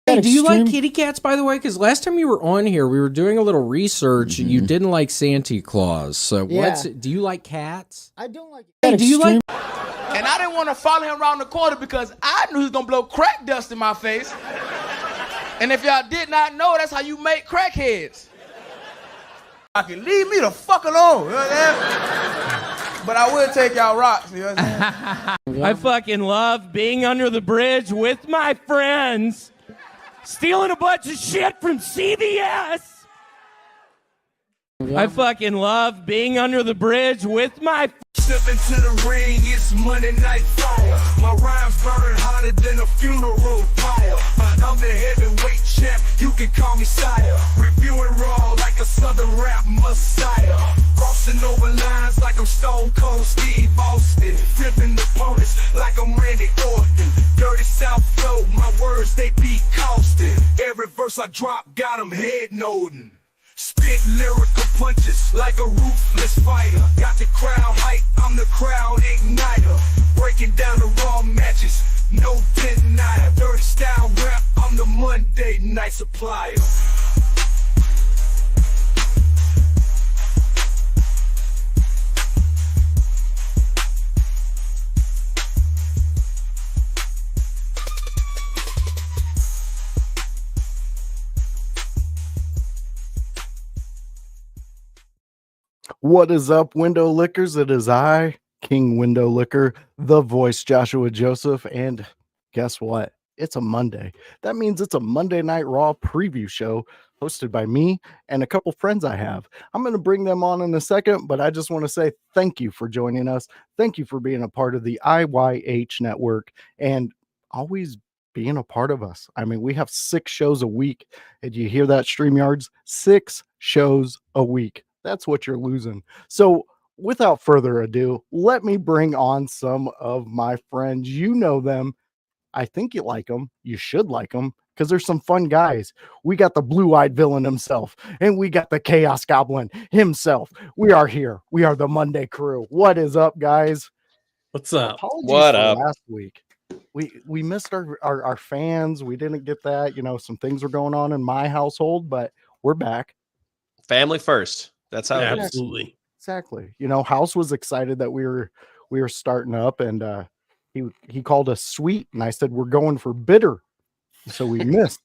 Hey, do you like kitty cats, by the way? Because last time you were on here, we were doing a little research. You didn't like Santa Claus. So do you like cats? I don't like. Hey, do you like? And I didn't want to follow him around the corner because I knew he was gonna blow crack dust in my face. And if y'all did not know, that's how you make crackheads. I can leave me the fuck alone. You know what I'm saying? But I will take y'all rocks. You know what I'm saying? I fucking love being under the bridge with my friends, stealing a bunch of shit from CVS. I fucking love being under the bridge with my. Step into the ring, it's Monday night fire. My rhymes burn hotter than a funeral pyre. I'm the heavyweight champ, you can call me sire. Reviewing raw like a southern rap messiah. Crossing over lines like I'm Stone Cold Steve Austin. Flipping opponents like I'm Randy Orton. Dirty South flow, my words they be costing. Every verse I drop got them head nodding. Spit lyrical punches like a ruthless fighter. Got the crowd hype, I'm the crowd igniter. Breaking down the raw matches, no denier. Dirty style rap, I'm the Monday night supplier. What is up, Window Lickers? It is I, King Window Licker, the voice, Joshua Joseph, and guess what? It's a Monday. That means it's a Monday Night Raw preview show hosted by me and a couple friends I have. I'm going to bring them on in a second, but I just want to say thank you for joining us. Thank you for being a part of the IYH network and always being a part of us. I mean, we have 6 shows a week. And you hear that, StreamYards? 6 shows a week. That's what you're losing. So without further ado, let me bring on some of my friends. You know them. I think you like them. You should like them because there's some fun guys. We got the blue-eyed villain himself, and we got the Chaos Goblin himself. We are here. We are the Monday crew. What is up, guys? What's up? Apologies what for up? Last week. We missed our fans. We didn't get that. You know, some things were going on in my household, but we're back. Family first. That's how it is. Absolutely. Exactly. You know, House was excited that we were starting up, and he called us sweet, and I said we're going for bitter. So we missed.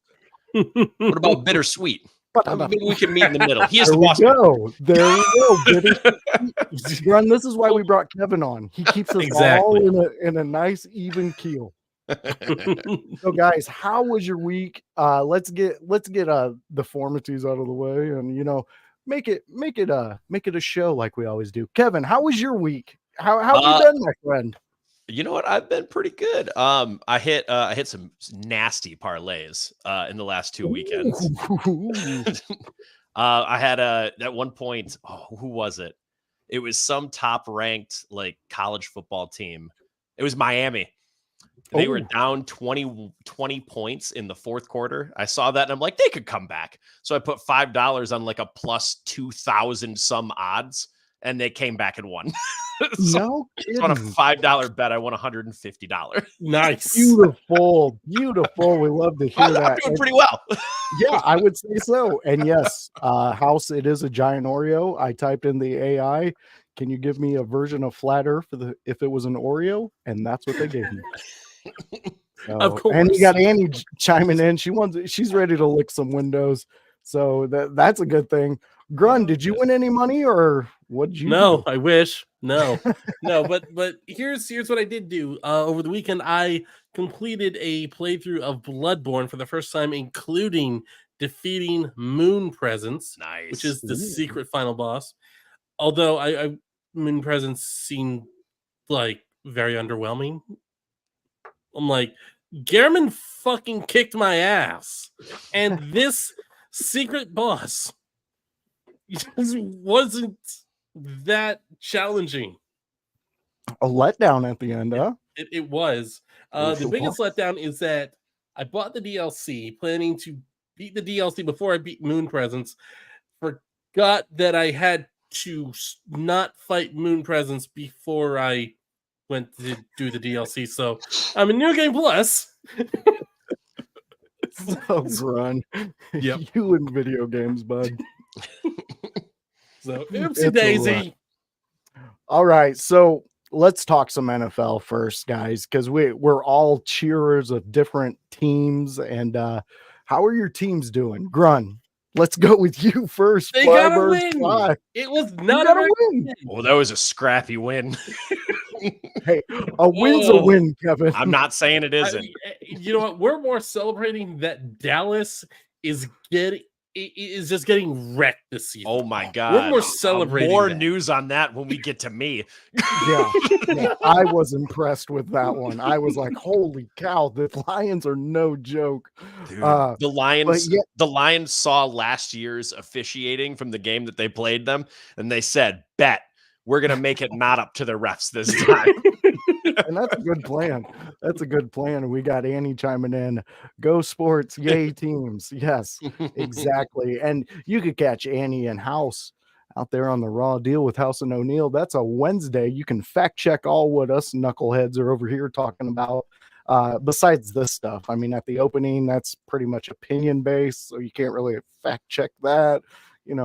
What about bittersweet? Maybe we can meet in the middle. He is the boss. There we go. Run. This is why we brought Kevin on. He keeps us all in a nice even keel. So guys, how was your week? Let's get the formalities out of the way, and you know, make it a show like we always do. Kevin, how was your week? How have you been, my friend? You know what? I've been pretty good. I hit some nasty parlays in the last 2 weekends. I had at one point, who was it? It was some top ranked like college football team. It was Miami. They were down 20 points in the fourth quarter. I saw that and I'm like, they could come back. So I put $5 on like a plus 2,000 some odds, and they came back and won. No kidding. On a $5 bet, I won $150. Nice. Beautiful. We love to hear that. I'm doing pretty well. Yeah, I would say so. And yes, House, it is a giant Oreo. I typed in the AI. Can you give me a version of Flat Earth if it was an Oreo? And that's what they gave me. So, of course. And you got Annie chiming in. She's ready to lick some windows. So that's a good thing. Grun, did you win any money or what did you do? I wish. No, but here's what I did do. Over the weekend, I completed a playthrough of Bloodborne for the first time, including defeating Moon Presence, which is the secret final boss. Although I Moon Presence seemed like very underwhelming. I'm like, Gehrman fucking kicked my ass. And this secret boss just wasn't that challenging. A letdown at the end, huh? It was. The biggest letdown is that I bought the DLC, planning to beat the DLC before I beat Moon Presence. Forgot that I had to not fight Moon Presence before I went to do the DLC. So I'm in New Game Plus. So Grun, Yep. you in video games, bud. So It's oopsie a daisy. All right, so let's talk some NFL first, guys, because we're all cheerers of different teams. And how are your teams doing? Grun, let's go with you first. They Fly got a birds win. fly. It was You not got a a win. win. Well, that was a scrappy win. Hey, a win's a Oh. win, Kevin. I'm not saying it isn't. You know what? We're more celebrating that Dallas is just getting wrecked this season. Oh my God. We're more celebrating more that. news on that when we get to me. Yeah, I was impressed with that one. I was like, holy cow, the Lions are no joke. Dude, Uh, the Lions, yeah. the Lions saw last year's officiating from the game that they played them, and they said, "Bet we're gonna make it not up to the refs this time." And that's a good plan. That's a good plan. We got Annie chiming in. Go sports, yay teams. Yes, exactly. And you could catch Annie and House out there on the Raw Deal with House and O'Neill. That's a Wednesday. You can fact check all what us knuckleheads are over here talking about. Besides this stuff, I mean, at the opening, that's pretty much opinion based, so you can't really fact check that.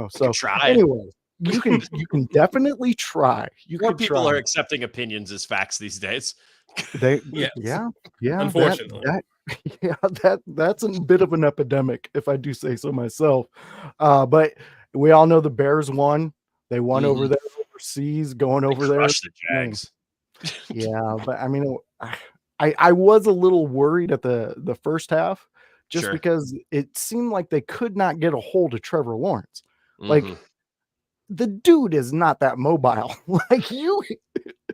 So try. anyway, you can definitely try. More people are accepting opinions as facts these days. Yes. Yeah. Unfortunately. That's a bit of an epidemic, if I do say so myself. But we all know the Bears won. They won over there overseas, going over there. Crush the Jags. Yeah, but I mean, I was a little worried at the first half, just because it seemed like they could not get a hold of Trevor Lawrence. Like, the dude is not that mobile. Like you.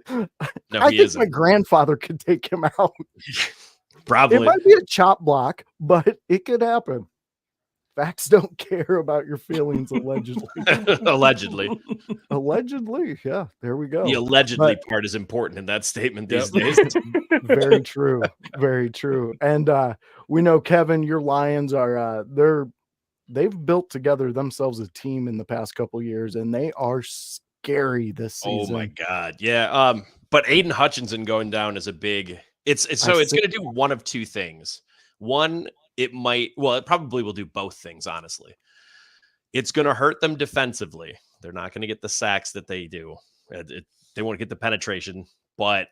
No, I think my grandfather could take him out. Probably. It might be a chop block, but it could happen. Facts don't care about your feelings, allegedly. Allegedly, yeah. There we go. The allegedly part is important in that statement these days. Very true. Very true. And we know, Kevin, your Lions are they've built together themselves a team in the past couple years, and they are scary this season. Oh my God. Yeah. But Aiden Hutchinson going down is a big it's going to do one of two things. One, it probably will do both things, honestly. It's going to hurt them defensively. They're not going to get the sacks that they do. They won't get the penetration. But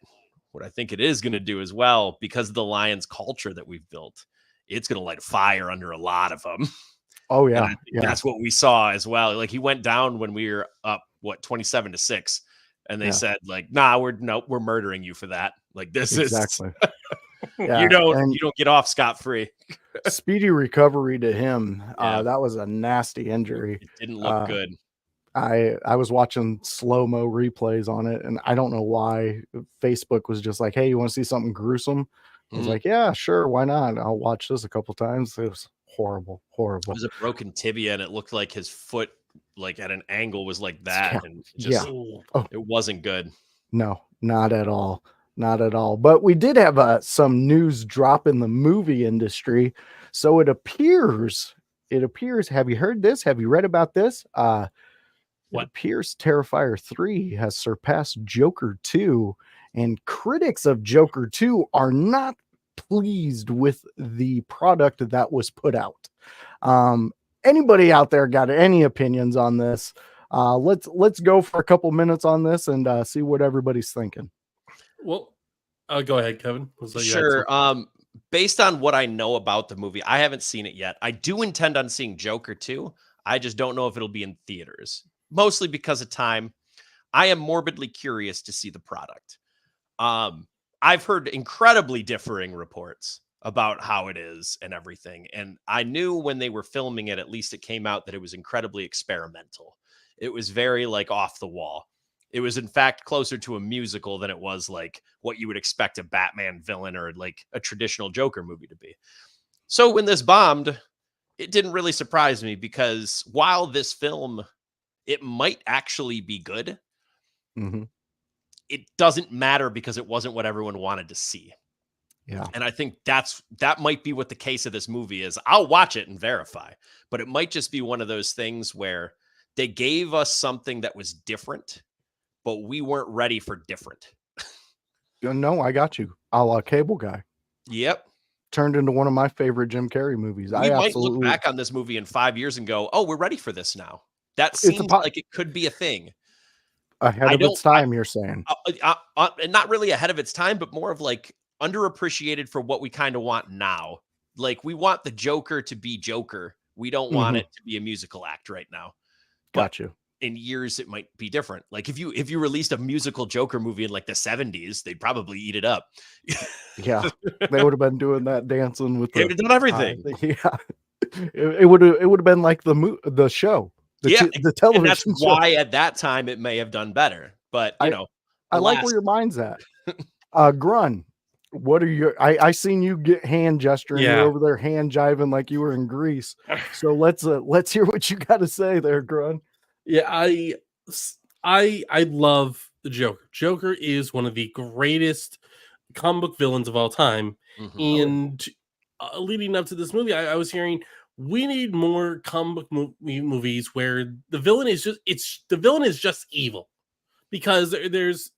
what I think it is going to do as well, because of the Lions culture that we've built, it's going to light a fire under a lot of them. Oh yeah, That's what we saw as well. Like, he went down when we were up 27-6, and they said, like, nah, we're murdering you for that. Like, this exactly. You don't get off scot-free. Speedy recovery to him. That was a nasty injury. It didn't look good. I was watching slow-mo replays on it, and I don't know why Facebook was just like, hey, you want to see something gruesome? I was like, yeah, sure, why not? I'll watch this a couple times. It was horrible. It was a broken tibia, and it looked like his foot, like at an angle, was like that, and it wasn't good. No, not at all. Not at all. But we did have some news drop in the movie industry. So it appears, have you heard this? Have you read about this? It appears Terrifier 3 has surpassed Joker 2, and critics of Joker 2 are not pleased with the product that was put out. Anybody out there got any opinions on this? Let's go for a couple minutes on this and see what everybody's thinking. Well, go ahead, Kevin. Sure. Based on what I know about the movie, I haven't seen it yet. I do intend on seeing Joker 2. I just don't know if it'll be in theaters, mostly because of time. I am morbidly curious to see the product. I've heard incredibly differing reports about how it is and everything. And I knew when they were filming it, at least it came out that it was incredibly experimental. It was very like off the wall. It was, in fact, closer to a musical than it was like what you would expect a Batman villain or like a traditional Joker movie to be. So when this bombed, it didn't really surprise me, because while this film, it might actually be good, it doesn't matter because it wasn't what everyone wanted to see. Yeah. And I think that might be what the case of this movie is. I'll watch it and verify, but it might just be one of those things where they gave us something that was different, but we weren't ready for different. No, I got you. A la Cable Guy. Yep. turned into one of my favorite Jim Carrey movies. We I might absolutely look back on this movie in 5 years and go, "Oh, we're ready for this now." That It's a seems like it could be a thing. ahead I of don't its time, you're saying. And not really ahead of its time, but more of like underappreciated for what we kind of want now. Like we want the Joker to be Joker. We don't want it to be a musical act right now. But Got you. in years it might be different. Like if you released a musical Joker movie in like the 70s, they'd probably eat it up. Yeah, they would have been doing that dancing with They the would have done everything. yeah. It would have been like the show, the And that's television show. why at that time it may have done better. But you know, I like alas. where your mind's at. Grun, what are your? I seen you get hand gesturing. Yeah. You're over there hand jiving like you were in Greece. So let's hear what you got to say there, Grun. Yeah, I love the Joker. Joker is one of the greatest comic book villains of all time. And leading up to this movie, I was hearing we need more comic book movies where the villain is just evil, because it's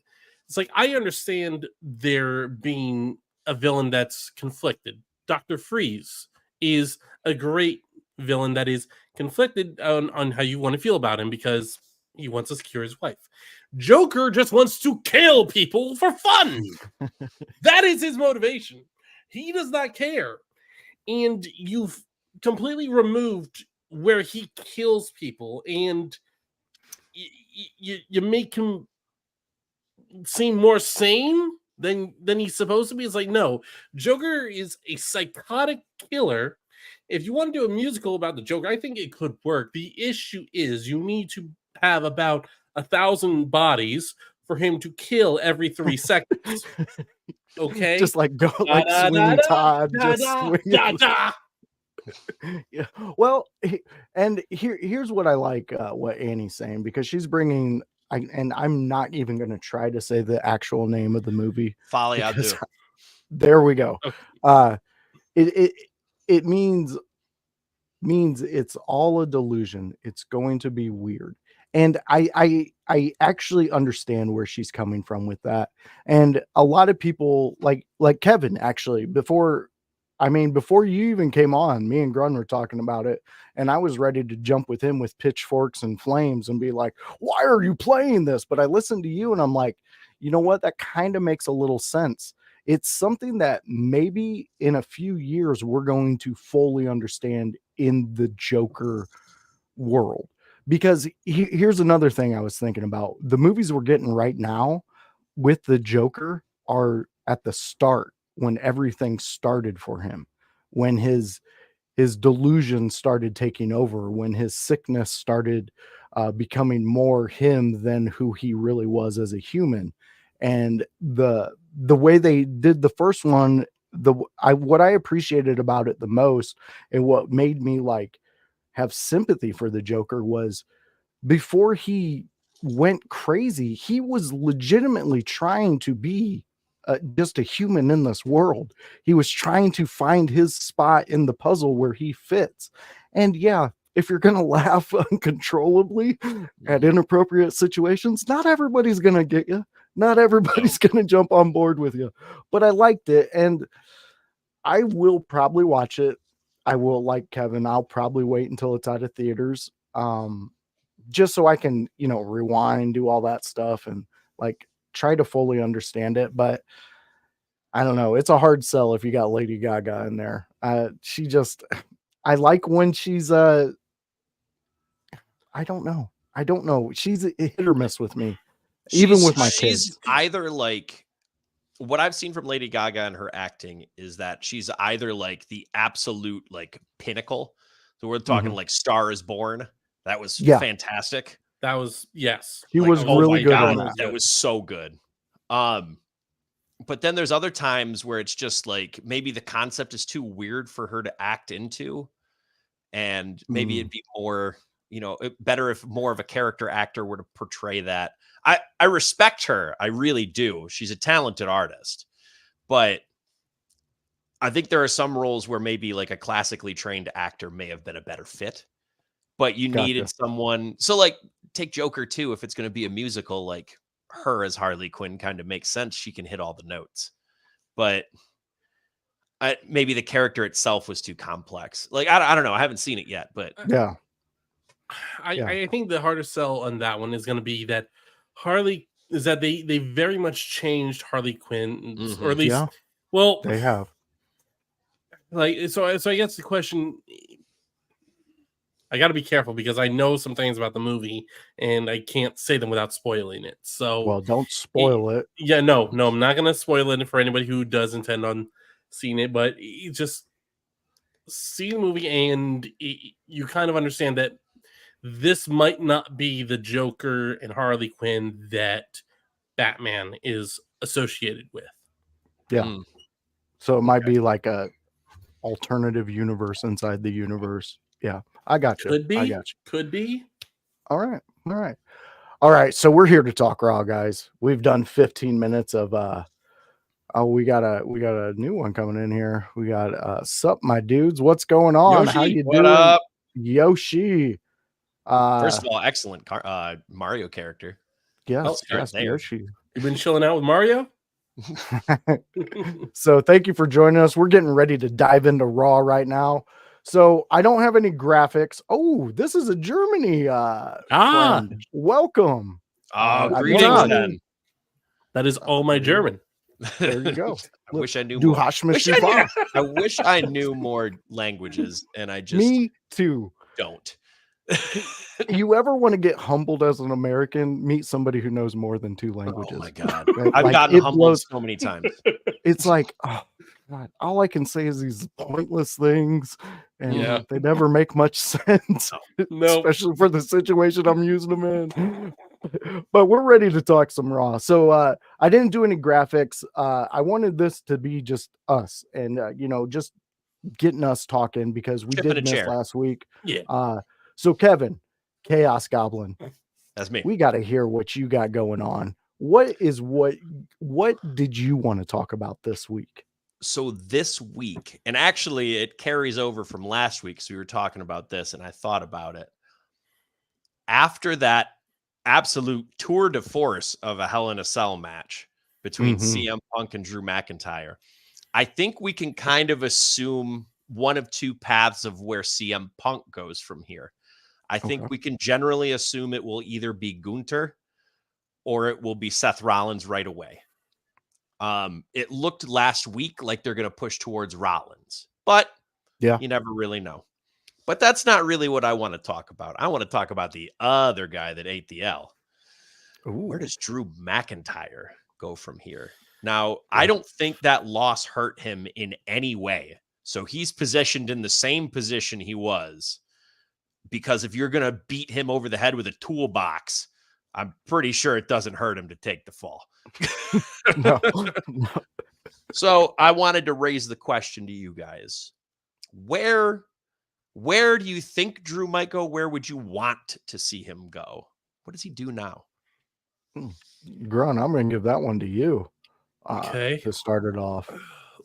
like I understand there being a villain that's conflicted. Dr. Freeze is a great villain that is conflicted on how you want to feel about him because he wants to secure his wife. Joker just wants to kill people for fun. That is his motivation. He does not care. And you've completely removed where he kills people, and you make him seem more sane than he's supposed to be. It's like, no, Joker is a psychotic killer. If you want to do a musical about the Joker, I think it could work. The issue is you need to have about 1,000 bodies for him to kill every 3 seconds. Okay, Just like like Sweeney Todd, just swinging. Yeah. Well, and here's what I like what Annie's saying, because she's bringing. And I'm not even going to try to say the actual name of the movie. Folly I do. There we go. It means it's all a delusion. It's going to be weird. And I actually understand where she's coming from with that. And a lot of people like Kevin, actually, before you even came on, me and Grun were talking about it, and I was ready to jump with him with pitchforks and flames and be like, why are you playing this? But I listened to you and I'm like, you know what? That kind of makes a little sense. It's something that maybe in a few years we're going to fully understand in the Joker world. Because here's another thing I was thinking about. The movies we're getting right now with the Joker are at the start, when everything started for him, when his delusion started taking over, when his sickness started becoming more him than who he really was as a human. And the way they did the first one, what I appreciated about it the most, and what made me like have sympathy for the Joker, was before he went crazy, he was legitimately trying to be just a human in this world. He was trying to find his spot in the puzzle where he fits. And yeah, if you're going to laugh uncontrollably at inappropriate situations, not everybody's going to get you. Not everybody's going to jump on board with you. But I liked it, and I will probably watch it. I will, like Kevin, I'll probably wait until it's out of theaters, just so I can, rewind, do all that stuff, and like try to fully understand it. But I don't know. It's a hard sell if you got Lady Gaga in there. I like when she's I don't know. She's a hit or miss with me, even with my kids. She's either like, what I've seen from Lady Gaga and her acting is that she's either like the absolute like pinnacle. So we're talking like Star is Born. That was fantastic. That was, yes. He was really good on that. That was so good. But then there's other times where it's just like maybe the concept is too weird for her to act into, and maybe it'd be more, better if more of a character actor were to portray that. I respect her. I really do. She's a talented artist, but I think there are some roles where maybe like a classically trained actor may have been a better fit, but you needed someone. So like take Joker too. If it's going to be a musical, like her as Harley Quinn kind of makes sense. She can hit all the notes, but maybe the character itself was too complex. Like I don't know. I haven't seen it yet, but Yeah. I think the hardest sell on that one is going to be that they very much changed Harley Quinn, or at least, well, they have. Like so I guess the question, I got to be careful because I know some things about the movie and I can't say them without spoiling it. So, Well, don't spoil it. Yeah, no, I'm not going to spoil it for anybody who does intend on seeing it, but you just see the movie and you kind of understand that this might not be the Joker and Harley Quinn that Batman is associated with. Yeah. So it might be like a alternative universe inside the universe. Yeah. I got you. Could be. I got you. Could be. All right. All right. All right. So we're here to talk Raw, guys. We've done 15 minutes of we got a new one coming in here. We got sup, my dudes. What's going on? Yoshi, How you what doing? up? Yoshi. First of all, excellent Mario character. Yes, yes, there. Yoshi. You've been chilling out with Mario? So thank you for joining us. We're getting ready to dive into Raw right now. So I don't have any graphics. Oh, this is a Germany friend. Welcome. Greetings then. That is all my German. There you go. I wish I knew Du more. hast mich gefragt. I wish I knew more languages, and I just Me too. don't. You ever want to get humbled as an American? Meet somebody who knows more than 2 languages. Oh my god, Right? I've Like, gotten it humbled blows- so many times. It's like, oh god, all I can say is these pointless things, and Yeah. they never make much sense. No. Especially for the situation I'm using them in. But we're ready to talk some Raw. So I didn't do any graphics. I wanted this to be just us, and just getting us talking because we Chip in a did miss chair. last week. Yeah. So Kevin, Chaos Goblin, That's me. we got to hear what you got going on. What did you want to talk about this week? So this week, and actually it carries over from last week, so we were talking about this and I thought about it. After that absolute tour de force of a Hell in a Cell match between CM Punk and Drew McIntyre, I think we can kind of assume one of 2 paths of where CM Punk goes from here. I think we can generally assume it will either be Gunther or it will be Seth Rollins right away. It looked last week like they're going to push towards Rollins, but you never really know. But that's not really what I want to talk about. I want to talk about the other guy that ate the L. Where does Drew McIntyre go from here? Now, I don't think that loss hurt him in any way. So he's positioned in the same position he was, because if you're going to beat him over the head with a toolbox, I'm pretty sure it doesn't hurt him to take the fall. No. So I wanted to raise the question to you guys. Where do you think Drew might go? Where would you want to see him go? What does he do now? Grun, I'm going to give that one to you. Okay. To start it off.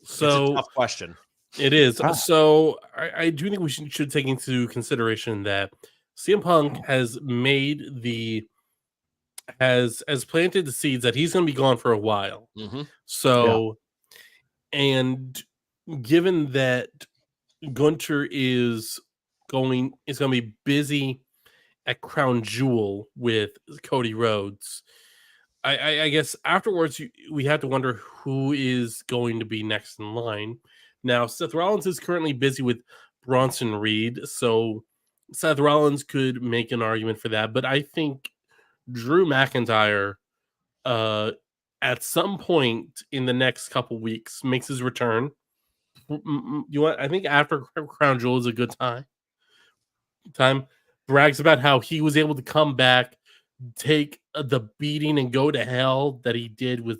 So it's a tough question. It is. So I do think we should take into consideration that CM Punk has planted the seeds that he's going to be gone for a while. So, and given that Gunther is going to be busy at Crown Jewel with Cody Rhodes, I guess afterwards we have to wonder who is going to be next in line. Now, Seth Rollins is currently busy with Bronson Reed, so Seth Rollins could make an argument for that. But I think Drew McIntyre, at some point in the next couple weeks, makes his return. I think after Crown Jewel is a good time. Brags about how he was able to come back, take the beating, and go to hell that he did with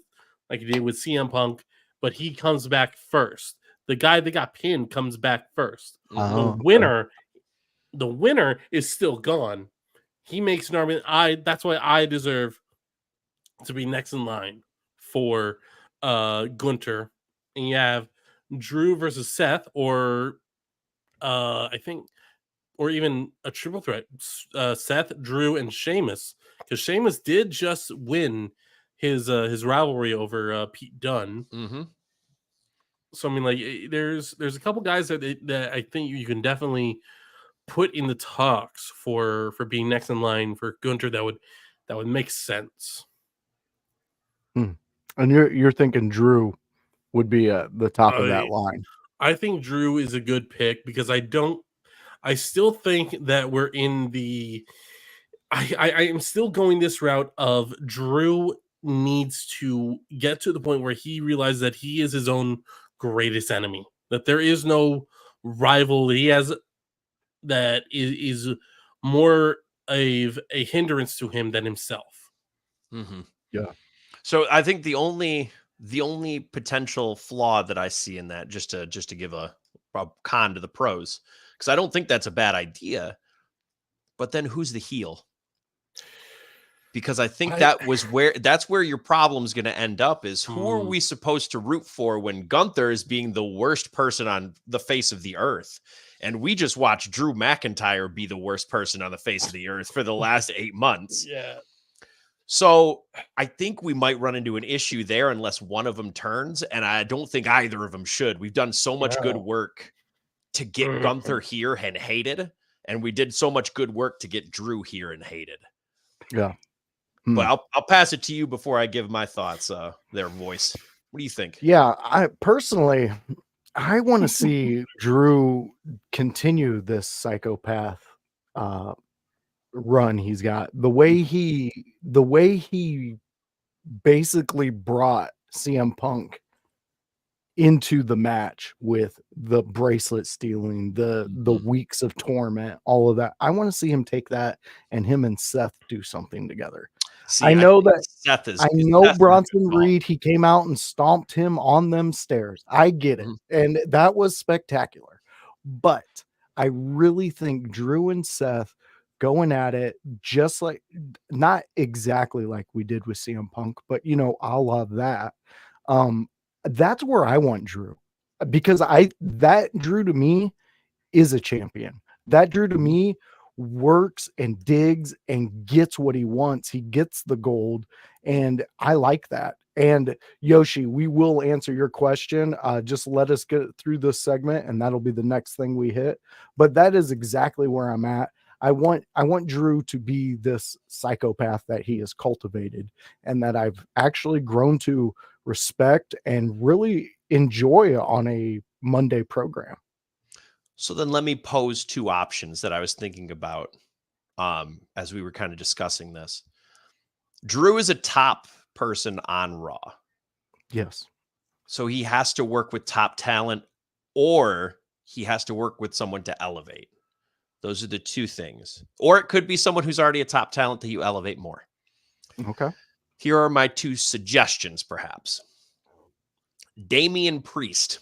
CM Punk, but he comes back first. The guy that got pinned comes back first. The winner is still gone. He makes an argument. That's why I deserve to be next in line for Gunther. And you have Drew versus Seth, or I think, or even a triple threat. Seth, Drew, and Sheamus, because Sheamus did just win his rivalry over Pete Dunne. So I mean, like, there's a couple guys that I think you can definitely put in the talks for being next in line for Gunter. That would make sense. And you're thinking Drew would be at the top of that line. I think Drew is a good pick because I still think that we're in the. I am still going this route of Drew needs to get to the point where he realizes that he is his own greatest enemy. That there is no rival he has that is more of a hindrance to him than himself. Mm-hmm. Yeah. So I think the only potential flaw that I see in that, just to give a con to the pros, because I don't think that's a bad idea. But then who's the heel? Because I think that's where your problem's going to end up is who are we supposed to root for when Gunther is being the worst person on the face of the earth? And we just watched Drew McIntyre be the worst person on the face of the earth for the last 8 months. Yeah. So I think we might run into an issue there unless one of them turns. And I don't think either of them should. We've done so much good work to get Gunther here and hated. And we did so much good work to get Drew here and hated. Yeah. But I'll pass it to you before I give my thoughts. Their voice. What do you think? Yeah, I personally, I want to see Drew continue this psychopath run he's got. The way he basically brought CM Punk into the match with the bracelet stealing, the weeks of torment, all of that. I want to see him take that and him and Seth do something together. See, I know that Seth is. I know Bronson Reed, he came out and stomped him on them stairs. I get it. And that was spectacular. But I really think Drew and Seth going at it just like, not exactly like we did with CM Punk, but you know, I love that. That's where I want Drew, because that Drew to me is a champion. That Drew to me works and digs and gets what he wants. He gets the gold, and I like that. And Yoshi, we will answer your question. Just let us get through this segment, and that'll be the next thing we hit. But that is exactly where I'm at. I want Drew to be this psychopath that he has cultivated and that I've actually grown to respect and really enjoy on a Monday program. So then let me pose two options that I was thinking about as we were kind of discussing this. Drew is a top person on Raw. Yes. So he has to work with top talent, or he has to work with someone to elevate. Those are the two things. Or it could be someone who's already a top talent that you elevate more. Okay. Here are my two suggestions, perhaps. Damian Priest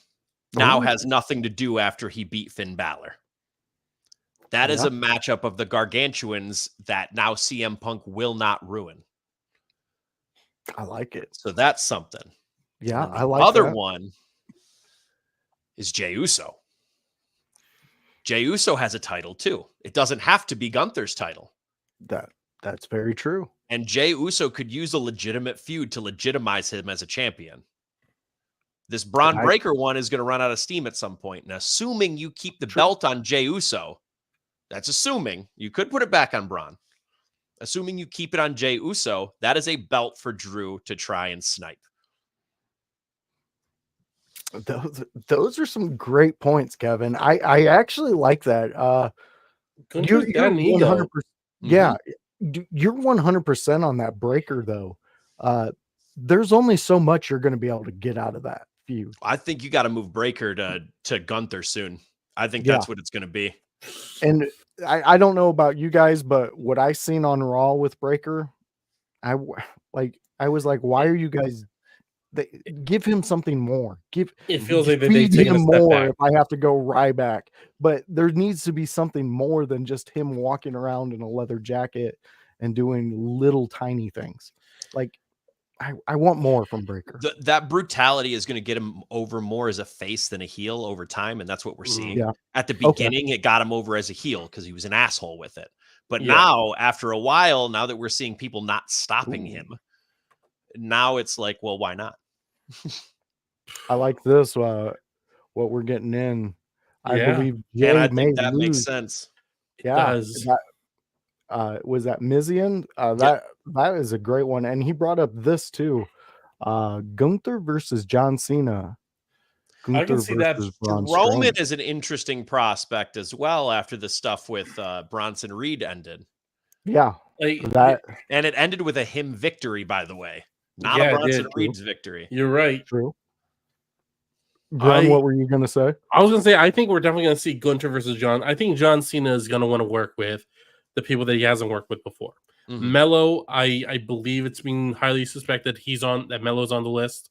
now has nothing to do after he beat Finn Balor. That is a matchup of the gargantuans that now CM Punk will not ruin. I like it. So that's something. Yeah, I like other that. one is Jey Uso. Jey Uso has a title too. It doesn't have to be Gunther's title. That's very true. And Jey Uso could use a legitimate feud to legitimize him as a champion. This Braun Breaker one is going to run out of steam at some point. And assuming you keep the belt on Jey Uso, that's assuming. You could put it back on Braun. Assuming you keep it on Jey Uso, that is a belt for Drew to try and snipe. Those are some great points, Kevin. I actually like that. You're 100%. Yeah, you're 100% on that Breaker though. There's only so much you're going to be able to get out of that feud. I think you got to move Breaker to Gunther soon. I think that's what it's going to be. And I don't know about you guys, but what I seen on Raw with Breaker, I was like, why are you guys? Give him something more. It feels like they take him more back. if I have to go Ryback. But there needs to be something more than just him walking around in a leather jacket and doing little tiny things. Like I want more from Breaker. That brutality is going to get him over more as a face than a heel over time, and that's what we're seeing. Yeah. At the beginning, it got him over as a heel because he was an asshole with it. But now, after a while, now that we're seeing people not stopping him, now it's like, well, why not? I like this. What we're getting in. I Yeah. believe And I Jay may think that makes lose. sense. It Yeah, does. was that Mizian? Yep. That is a great one, and he brought up this too. Gunther versus John Cena. I can Gunther see that. versus Braun Roman Strowman. is an interesting prospect as well after the stuff with Bronson Reed ended. Yeah, Like, that And it ended with a him victory, by the way. Not Yeah, a it Bronson did. Reed's victory. You're right. true. Grun, what were you gonna say? I was gonna say I think we're definitely gonna see Gunther versus John. I think John Cena is gonna want to work with the people that he hasn't worked with before. Mhm. Mello, I believe it's been highly suspected that Mello's on the list.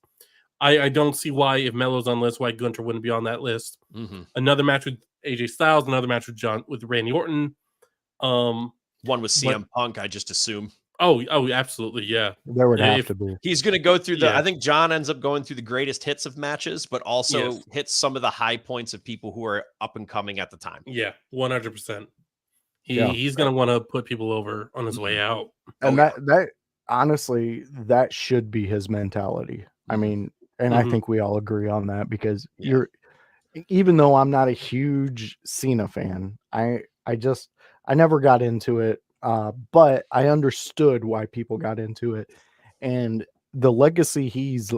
I don't see why, if Mello's on the list, why Gunther wouldn't be on that list. Mhm. Another match with AJ Styles, another match with Randy Orton. One with but- CM Punk, I just assume. Oh, absolutely, yeah. There would have If- to be. He's going to go through Yeah. I think John ends up going through the greatest hits of matches, but also Yes. hits some of the high points of people who are up and coming at the time. Yeah, 100%. Yeah. He's gonna want to put people over on his way out. And Oh, that honestly, that should be his mentality. I Mhm. mean, and I Mhm. think we all agree on that because Yeah. even though I'm not a huge Cena fan, I never got into it. But I understood why people got into it, and the legacy he's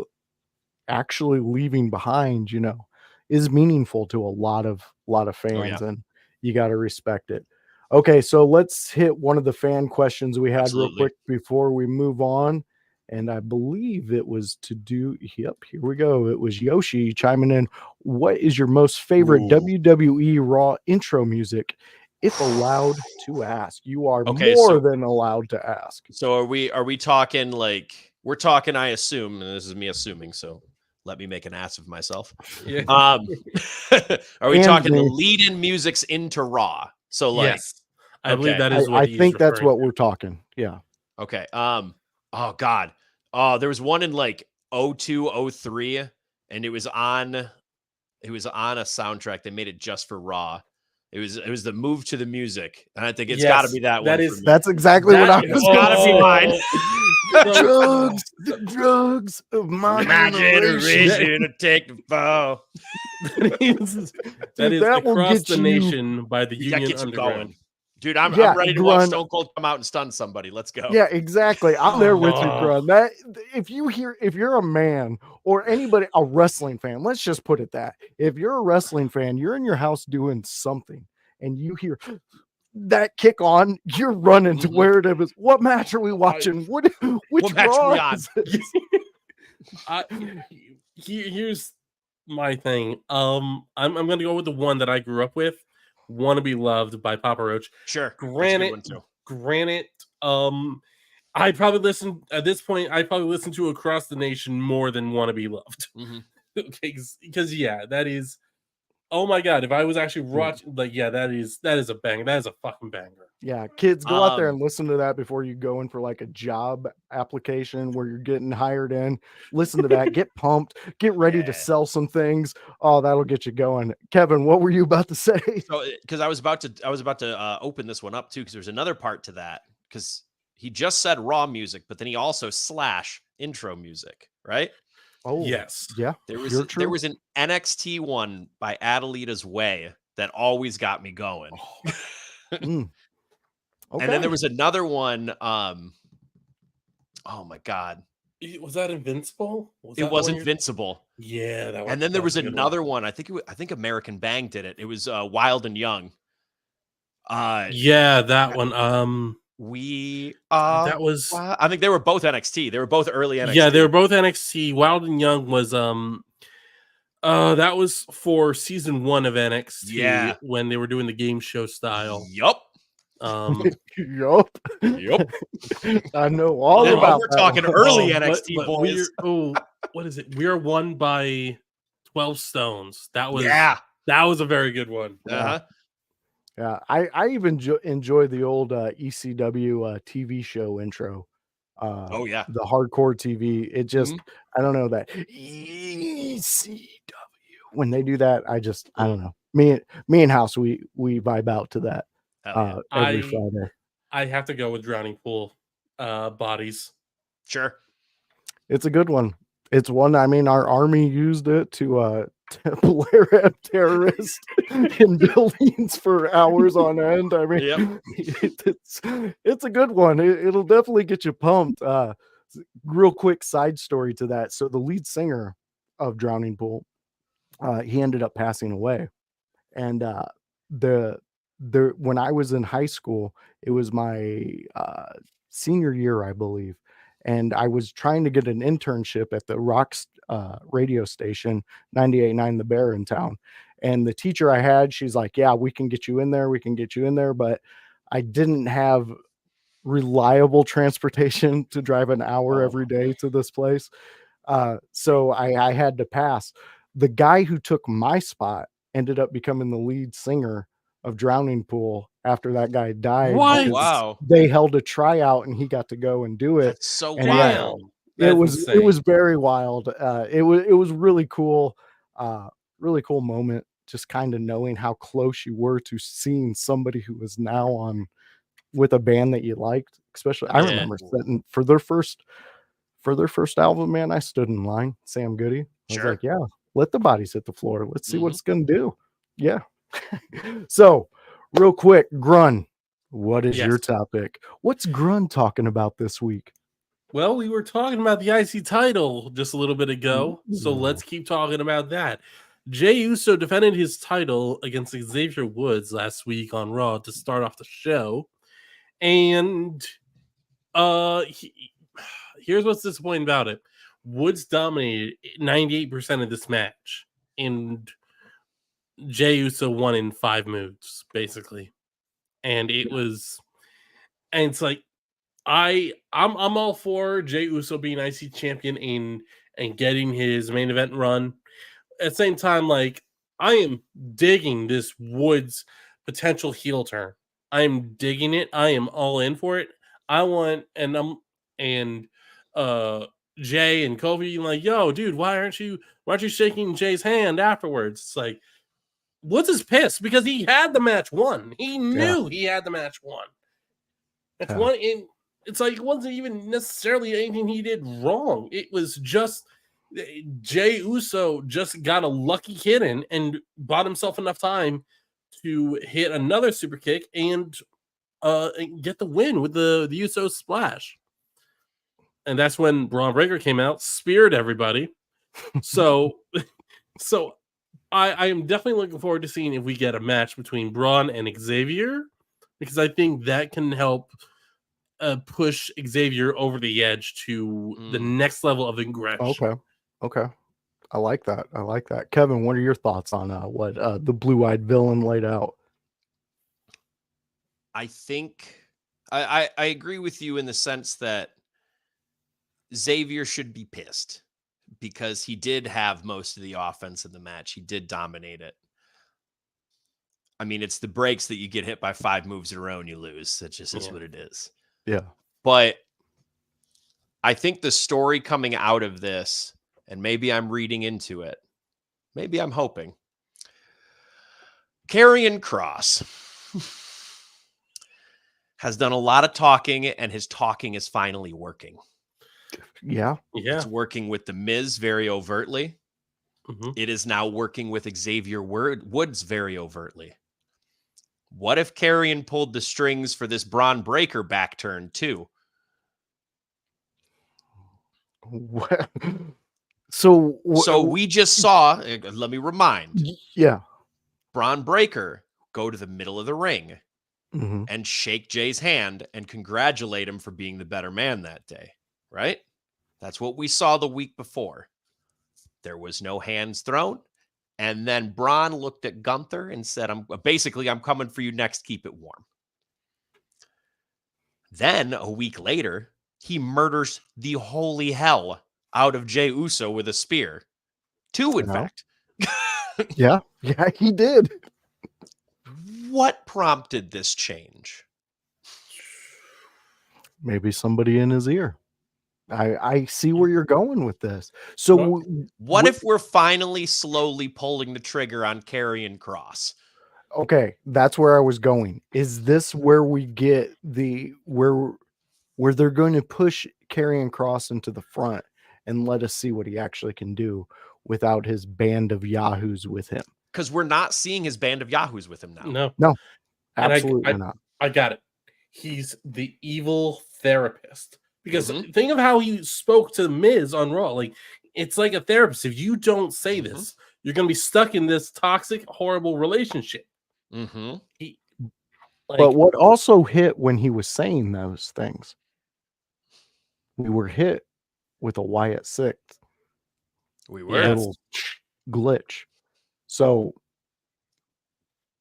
actually leaving behind, is meaningful to a lot of fans, and you got to respect it. Okay, so let's hit one of the fan questions we had Absolutely. real quick before we move on. And I believe it was here we go. It was Yoshi chiming in. What is your most favorite Ooh. WWE Raw intro music? If allowed to ask, you are Okay, more so- than allowed to ask. So are we talking like we're talking, I assume, and this is me assuming, so let me make an ass of myself. Yeah. Are we And talking the me. lead-in musics into Raw? So like Yes, I believe okay. that is what I he's think that's referring what to. we're talking. Yeah. Okay. Oh God. Oh, there was one in like 02, 03, and it was on a soundtrack. They made it just for Raw. It was the move to the music, and I think it's got to Yes, be that that one. is- for me. That's exactly what I That- was It's gotta be mine. The drugs of my My generation. generation to take the fall. that is Dude, that will Across get the you- Nation by the That Union gets you Underground. going. Dude, I'm Yeah, ready to watch Grun- Stone Cold come out and stun somebody. Let's go. Yeah, exactly. I'm there with you, Oh. Grun. That if you're a man or anybody, a wrestling fan, let's just put it that. If you're a wrestling fan, you're in your house doing something and you hear that kick on, you're running to Mhm. where it is. What match are we watching? Which match are we Raw on? is this? Here's my thing. I'm gonna go with the one that I grew up with. "Wanna Be Loved" by Papa Roach. Sure. That's a good Granted, one too. I probably listen at this point. I probably listen to Across the Nation more than "Wanna Be Loved." Mhm. Okay, because yeah, that is. Oh my god! If I was actually watching, like, yeah, that is a banger. That is a fucking banger. Yeah, kids, go out there Um, and listen to that before you go in for like a job application where you're getting hired in. Listen to that, get pumped, get ready to Yeah. sell some things. Oh, that'll get you going. Kevin, what were you about to say? So, because I was about to open this one up too, because there's another part to that. Because he just said Raw music, but then he also / intro music, right? Oh, Yes. yeah. There You're was true. an NXT one by Adelita's Way that always got me going. Mm. Okay. And then there was another one. Oh my god, Was that Invincible? it was Invincible. Yeah, that was. And then there that was a good one. another one. I think American Bang did it. It was Wild and Young. Yeah, that one. We That was. I think they were both NXT. They were both early NXT. Yeah, they were both NXT. Wild and Young was that was for season 1 of NXT. Yeah. When they were doing the game show style. Yup. Yup. Yep. I know all And about we're that talking one. early but- NXT but boys. what is it? We Are Won by 12 Stones. That was Yeah. a very good one. Uh-huh. Yeah, I even enjoy the old ECW TV show intro. Oh yeah. The hardcore TV. It just, Mhm. I don't know that ECW. When they do that, I don't know. Me and House, we vibe out to that Hell yeah. every Friday. I have to go with Drowning Pool Bodies. Sure. It's a good one. It's one. I mean, our army used it to blare at terrorists in buildings for hours on end. I mean, Yep. it's a good one. It'll definitely get you pumped. Real quick side story to that. So the lead singer of Drowning Pool, he ended up passing away, and the when I was in high school, it was my senior year, I believe, and I was trying to get an internship at the radio station 98.9 The Bear in town. And the teacher I had, she's like, "Yeah, we can get you in there. We can get you in there." But I didn't have reliable transportation to drive an hour every day to this place. So I had to pass. The guy who took my spot ended up becoming the lead singer of Drowning Pool after that guy died. What? Because Wow. they held a tryout and he got to go and do it. That's so And wild. yeah, Damn. it That's was insane. very wild. It was really cool. Really cool moment, just kind of knowing how close you were to seeing somebody who was now on with a band that you liked. Especially, I Yeah. remember sitting for their first album, man. I stood in line, Sam Goody. I was Sure. like, yeah, let the bodies hit the floor. Let's see what Mhm. it's gonna do. Yeah. So, real quick, Grun, what is your Yes. topic? What's Grun talking about this week? Well, we were talking about the IC title just a little bit ago, so let's keep talking about that. Jey Uso defended his title against Xavier Woods last week on Raw to start off the show, and here's what's disappointing about it: Woods dominated 98% of this match, and Jey Uso won in 5 moves, basically, and it was, and it's like. I'm all for Jey Uso being IC champion and getting his main event run. At the same time, like I am digging this Woods potential heel turn. I'm digging it. I am all in for it. I want and Jay and Kobe like, yo, dude, why aren't you shaking Jay's hand afterwards? It's like Woods is pissed because he had the match won. He knew he had the match won. That's one in. It's like it wasn't even necessarily anything he did wrong. It was just Jey Uso just got a lucky hit in and bought himself enough time to hit another super kick and get the win with the Uso splash. And that's when Braun Breaker came out, speared everybody. So I am definitely looking forward to seeing if we get a match between Braun and Xavier, because I think that can help push Xavier over the edge to the next level of aggression. Okay. I like that. Kevin, what are your thoughts on what the blue-eyed villain laid out? I think I agree with you in the sense that Xavier should be pissed because he did have most of the offense in the match. He did dominate it. I mean, it's the breaks that you get hit by 5 moves in a row and you lose. That just is what it is. Yeah. But I think the story coming out of this, and maybe I'm reading into it, maybe I'm hoping, Karrion Kross has done a lot of talking, and his talking is finally working. Yeah. It's working with The Miz very overtly. Mm-hmm. It is now working with Xavier Woods very overtly. What if Karrion pulled the strings for this Braun Breaker back turn too? So we just saw, let me remind. Yeah. Braun Breaker go to the middle of the ring Mm-hmm. and shake Jay's hand and congratulate him for being the better man that day, right? That's what we saw the week before. There was no hands thrown. And then Braun looked at Gunther and said, I'm coming for you next. Keep it warm. Then a week later, he murders the holy hell out of Jey Uso with a spear. 2, in fact. Yeah, he did. What prompted this change? Maybe somebody in his ear. I see where you're going with this. So what if we're finally slowly pulling the trigger on Karrion Kross? Okay, that's where I was going. Is this where we get where they're going to push Karrion Kross into the front and let us see what he actually can do without his band of yahoos with him. Because we're not seeing his band of yahoos with him now. No, and Absolutely not. I got it. He's the evil therapist. Because Mhm. think of how he spoke to Miz on Raw. Like, it's like a therapist. If you don't say this, you're going to be stuck in this toxic, horrible relationship. Mm-hmm. But what also hit when he was saying those things, we were hit with a Wyatt 6. We A were. little glitch. So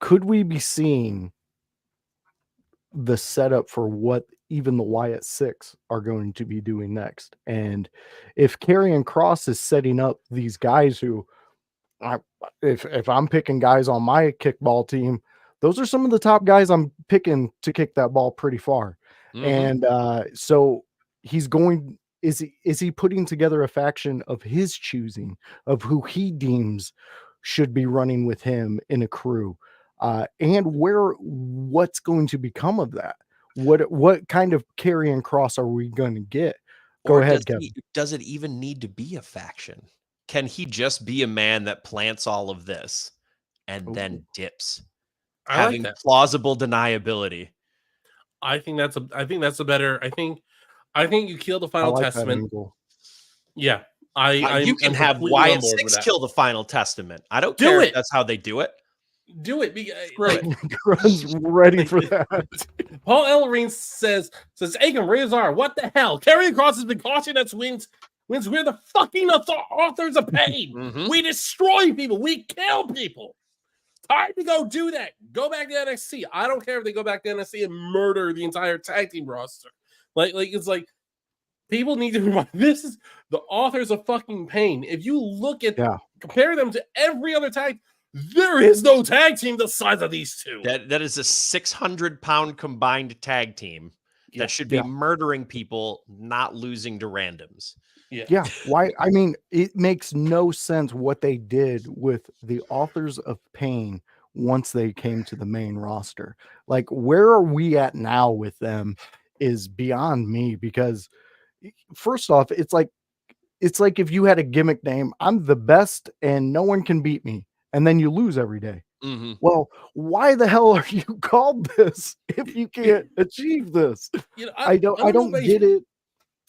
could we be seeing the setup for what even the Wyatt 6 are going to be doing next? And if Karrion Kross is setting up these guys who, if I'm picking guys on my kickball team, those are some of the top guys I'm picking to kick that ball pretty far. Mhm. And so he's going. Is he putting together a faction of his choosing of who he deems should be running with him in a crew, and what's going to become of that? What kind of Karrion Kross are we going to get? Go Or ahead, Kevin. does it even need to be a faction? Can he just be a man that plants all of this and then dips, I like having that. plausible deniability? I think that's a better. I think you kill the I Final like that Testament. angle. Yeah, You can have completely on Wyatt board with 6 that. kill the Final Testament. I don't Do care it. if that's how they do it. Do it. Screw it. Grun's ready for that. Paul Ellering says Aiken Razor, what the hell? Karrion Kross has been cautioned that wins. We're the fucking authors of pain. Mhm. We destroy people. We kill people. Time to go do that. Go back to NXT. I don't care if they go back to NXT and murder the entire tag team roster. Like it's like people need to remind this is the authors of fucking pain. If you look at compare them to every other tag, there is no tag team the size of these two. That is a 600-pound combined tag team that should be murdering people, not losing to randoms. Yeah. Why? I mean, it makes no sense what they did with the authors of pain once they came to the main roster. Like, where are we at now with them is beyond me, because first off, it's like if you had a gimmick name, I'm the best and no one can beat me, and then you lose every day. Mm-hmm. Well, why the hell are you called this if you can't achieve this? You know, I don't get it.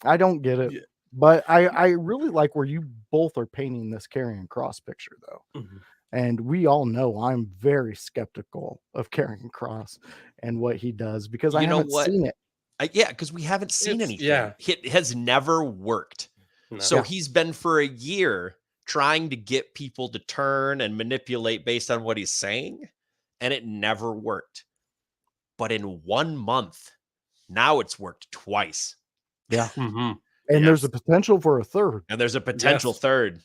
I don't get it. Yeah. But I really like where you both are painting this Karrion Kross picture, though. Mhm. And we all know I'm very skeptical of Karrion Kross and what he does, because I haven't seen it. Because we haven't seen anything. Yeah. It has never worked. No. So he's been for a year trying to get people to turn and manipulate based on what he's saying, and it never worked. But in 1 month, now it's worked twice. Yeah. Mm-hmm. And there's a potential for a third. And there's a potential third.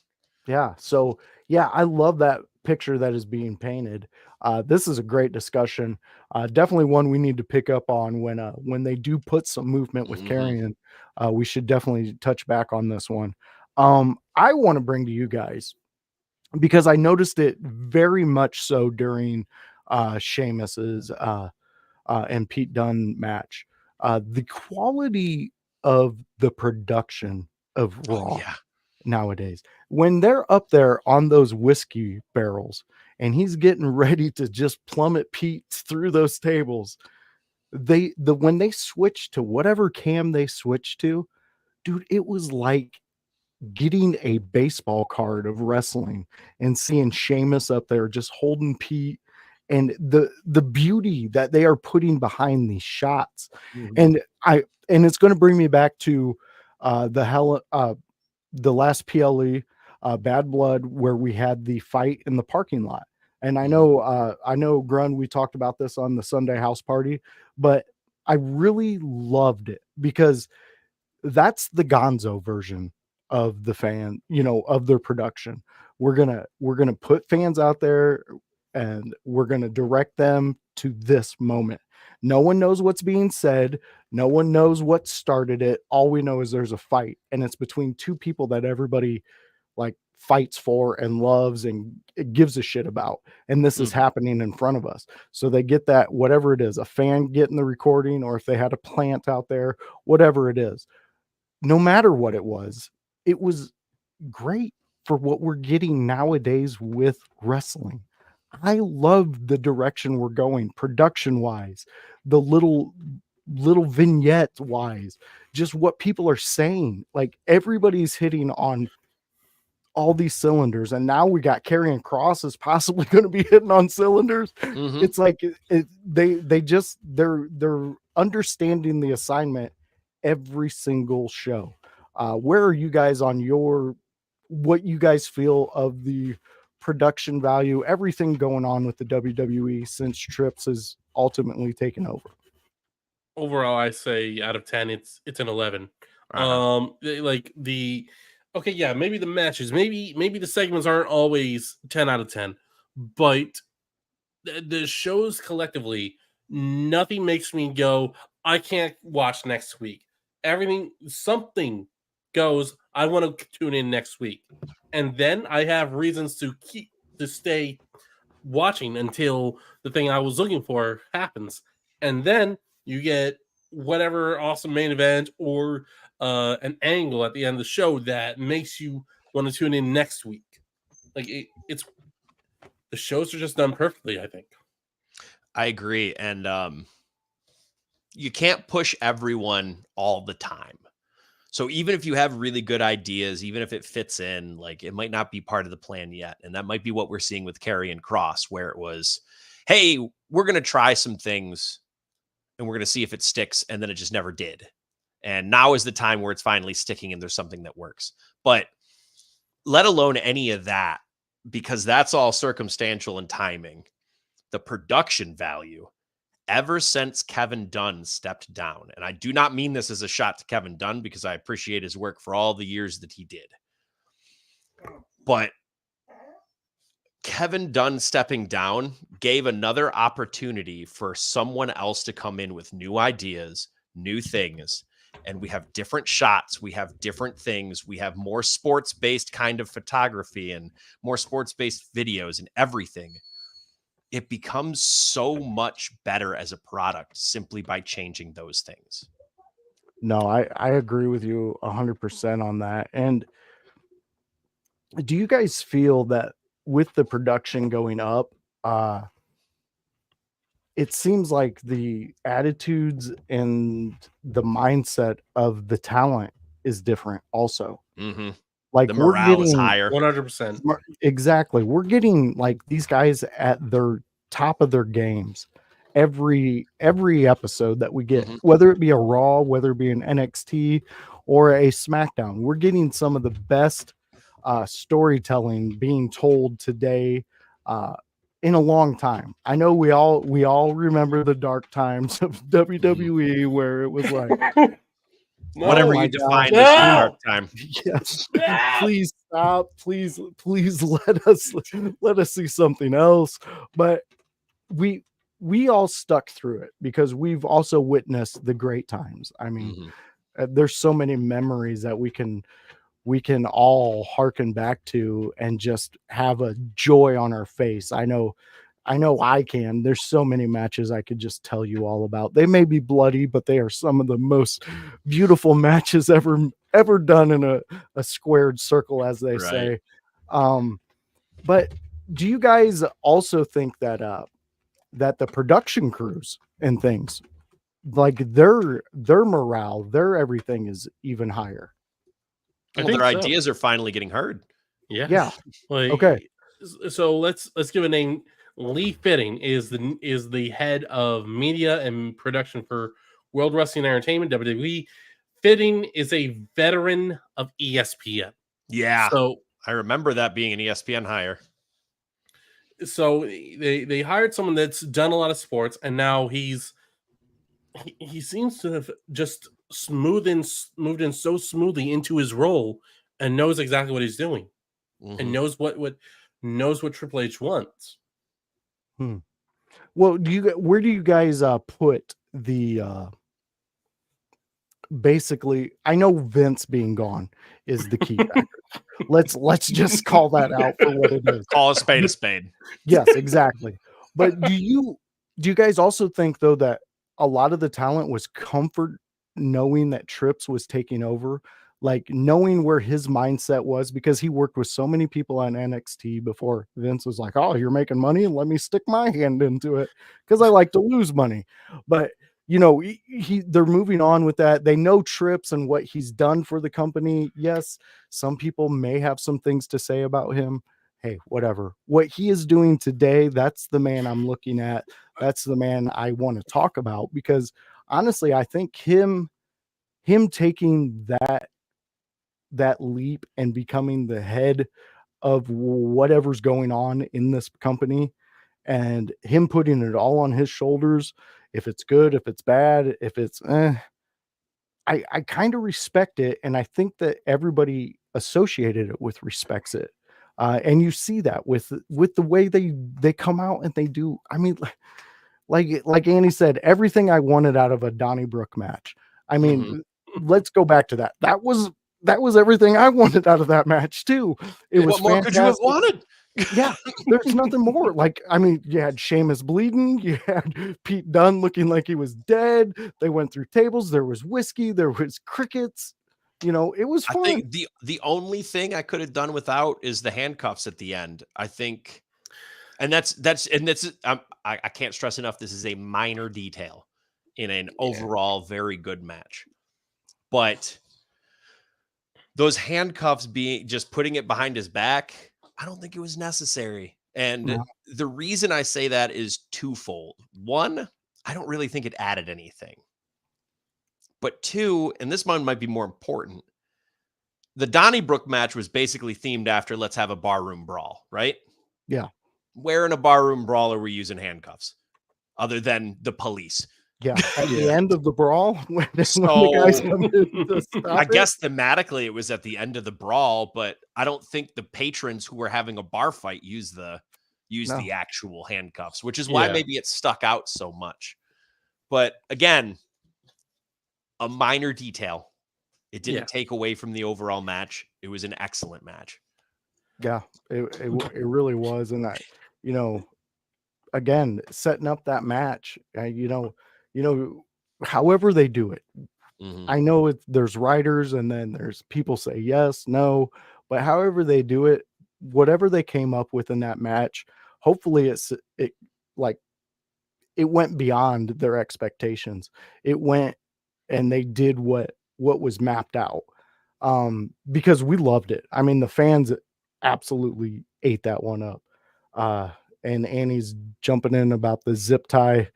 Yeah. So, yeah, I love that picture that is being painted. This is a great discussion. Definitely one we need to pick up on when they do put some movement with Karrion. We should definitely touch back on this one. I want to bring to you guys, because I noticed it very much so during Sheamus's and Pete Dunne match. The quality of the production of Raw nowadays, when they're up there on those whiskey barrels and he's getting ready to just plummet Pete through those tables, when they switch to whatever cam they switch to, dude, it was like getting a baseball card of wrestling and seeing Sheamus up there just holding Pete, and the beauty that they are putting behind these shots. And it's going to bring me back to the last PLE, Bad Blood, where we had the fight in the parking lot. And I know Grun, we talked about this on the Sunday house party, but I really loved it because that's the Gonzo version of the fan, of their production. We're gonna put fans out there and we're gonna direct them to this moment. No one knows what's being said. No one knows what started it. All we know is there's a fight, and it's between two people that everybody like fights for and loves and gives a shit about. And this is happening in front of us. So they get that, whatever it is, a fan getting the recording, or if they had a plant out there, whatever it is, no matter what it was, it was great for what we're getting nowadays with wrestling. I love the direction we're going production wise, the little vignette wise, just what people are saying. Like everybody's hitting on all these cylinders, and now we got Karrion Kross is possibly going to be hitting on cylinders. It's like they're understanding the assignment every single show. Where are you guys on what you guys feel of the production value, everything going on with the WWE since Trips has ultimately taken over? Overall, I say out of 10, it's an 11. Okay, yeah, maybe the matches, maybe the segments aren't always 10 out of 10, but the shows collectively, nothing makes me go, I can't watch next week. Something goes, I want to tune in next week. And then I have reasons to stay watching until the thing I was looking for happens. And then you get whatever awesome main event or an angle at the end of the show that makes you want to tune in next week. Like it's the shows are just done perfectly, I think. I agree. And you can't push everyone all the time. So even if you have really good ideas, even if it fits in, like it might not be part of the plan yet. And that might be what we're seeing with Karrion Kross, where it was, hey, we're going to try some things and we're going to see if it sticks. And then it just never did. And now is the time where it's finally sticking and there's something that works. But let alone any of that, because that's all circumstantial and timing. The production value, ever since Kevin Dunn stepped down, and I do not mean this as a shot to Kevin Dunn because I appreciate his work for all the years that he did. But Kevin Dunn stepping down gave another opportunity for someone else to come in with new ideas, new things. And we have different shots. We have different things. We have more sports-based kind of photography and more sports-based videos and everything. It becomes so much better as a product simply by changing those things. No, I agree with you 100% on that. And do you guys feel that with the production going up, it seems like the attitudes and the mindset of the talent is different also? Like the morale is higher. 100%. Exactly. We're getting like these guys at their top of their games every episode that we get, whether it be a Raw, whether it be an NXT or a SmackDown. We're getting some of the best storytelling being told today in a long time. I know we all remember the dark times of WWE where it was like whatever you define as the dark time. Yes. Please stop. Please let us see something else. But we all stuck through it because we've also witnessed the great times. I mean, there's so many memories that we can all hearken back to and just have a joy on our face. I know I can. There's so many matches I could just tell you all about. They may be bloody, but they are some of the most beautiful matches ever done in a squared circle, as they say. But do you guys also think that that the production crews and things, like their morale, their everything is even higher? Well, their ideas are finally getting heard. Yeah. Like, okay. So let's give a name. Lee Fitting is the head of media and production for World Wrestling Entertainment, WWE. Fitting is a veteran of ESPN. Yeah. So I remember that being an ESPN hire. So they hired someone that's done a lot of sports, and now he seems to have just moved in so smoothly into his role and knows exactly what he's doing and knows what Triple H wants. Well, where do you guys put the basically? I know Vince being gone is the key factor. Let's just call that out for what it is. Call a spade a spade. Yes, exactly. But do you guys also think though that a lot of the talent was comfort knowing that Trips was taking over? like knowing where his mindset was, because he worked with so many people on NXT before Vince was like, oh, you're making money, let me stick my hand into it because I like to lose money. But you know, they're moving on with that. They know Trips and what he's done for the company. Yes, some people may have some things to say about him. Hey, whatever. What he is doing today, that's the man I'm looking at. That's the man I want to talk about, because honestly, I think him taking that leap and becoming the head of whatever's going on in this company, and him putting it all on his shoulders, if it's good, if it's bad, if it's I kind of respect it, and I think that everybody associated it with respects it. And you see that with the way they come out and they do. I mean, like Annie said, everything I wanted out of a Donnybrook match. I mean, let's go back to that. That was everything I wanted out of that match too. It was what more fantastic. could you have wanted? Yeah, there's nothing more. Like, I mean, you had Sheamus bleeding, you had Pete Dunne looking like he was dead. They went through tables, there was whiskey, there was crickets. You know, it was fun. I think the only thing I could have done without is the handcuffs at the end. I think, and that's I can't stress enough, this is a minor detail in an overall very good match. But those handcuffs just putting it behind his back, I don't think it was necessary. And the reason I say that is twofold. One, I don't really think it added anything. But two, and this one might be more important, the Donnybrook match was basically themed after let's have a barroom brawl, right? Yeah. Where in a barroom brawl are we using handcuffs other than the police? Yeah, at the end of the brawl, when the guys come in to stop I guess thematically it was at the end of the brawl, but I don't think the patrons who were having a bar fight use the actual handcuffs, which is why maybe it stuck out so much. But again, a minor detail. It didn't take away from the overall match. It was an excellent match. Yeah, it really was. And I, you know, again, setting up that match, you know, however they do it. I know there's writers and then there's people say yes, no, but however they do it, whatever they came up with in that match, hopefully it went beyond their expectations. It went and they did what was mapped out. Because we loved it. I mean, the fans absolutely ate that one up. And Annie's jumping in about the zip tie.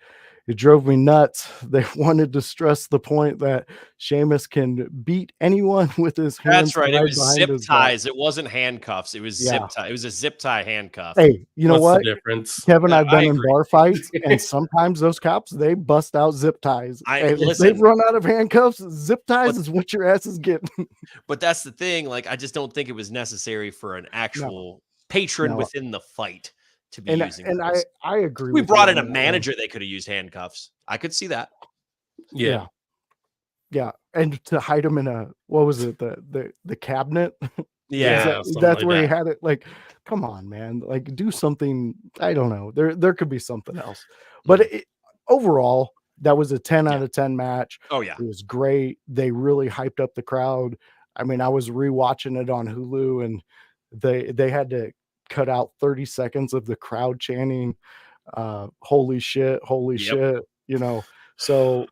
It drove me nuts. They wanted to stress the point that Sheamus can beat anyone with his hands. That's right. It was zip ties. It wasn't handcuffs. It was zip tie. It was a zip tie handcuff. Hey, you know what? The difference? Kevin, I've been in bar fights, and sometimes those cops, they bust out zip ties. If they've run out of handcuffs, zip ties is what your ass is getting. But that's the thing. Like, I just don't think it was necessary for an actual patron within the fight to be using. And I agree. We brought in a manager, they could have used handcuffs. I could see that. Yeah. And to hide him in a, what was it, the cabinet? Yeah, that's where he had it. Like, come on, man, like, do something. I don't know, there could be something else. But overall, that was a 10 out of 10 match. Oh yeah, it was great. They really hyped up the crowd. I mean, I was rewatching it on Hulu, and they had to cut out 30 seconds of the crowd chanting holy shit, you know. So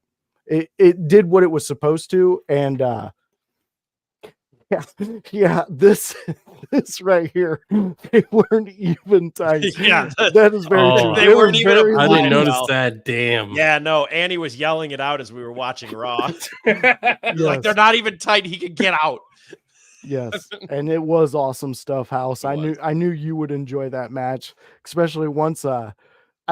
it did what it was supposed to. And this right here, they weren't even tight. Yeah, that is very true. They weren't even. I didn't notice that. Damn. Yeah, no, Annie was yelling it out as we were watching Raw. Like, they're not even tight. He could get out. Yes, and it was awesome stuff, House. I knew you would enjoy that match, especially once I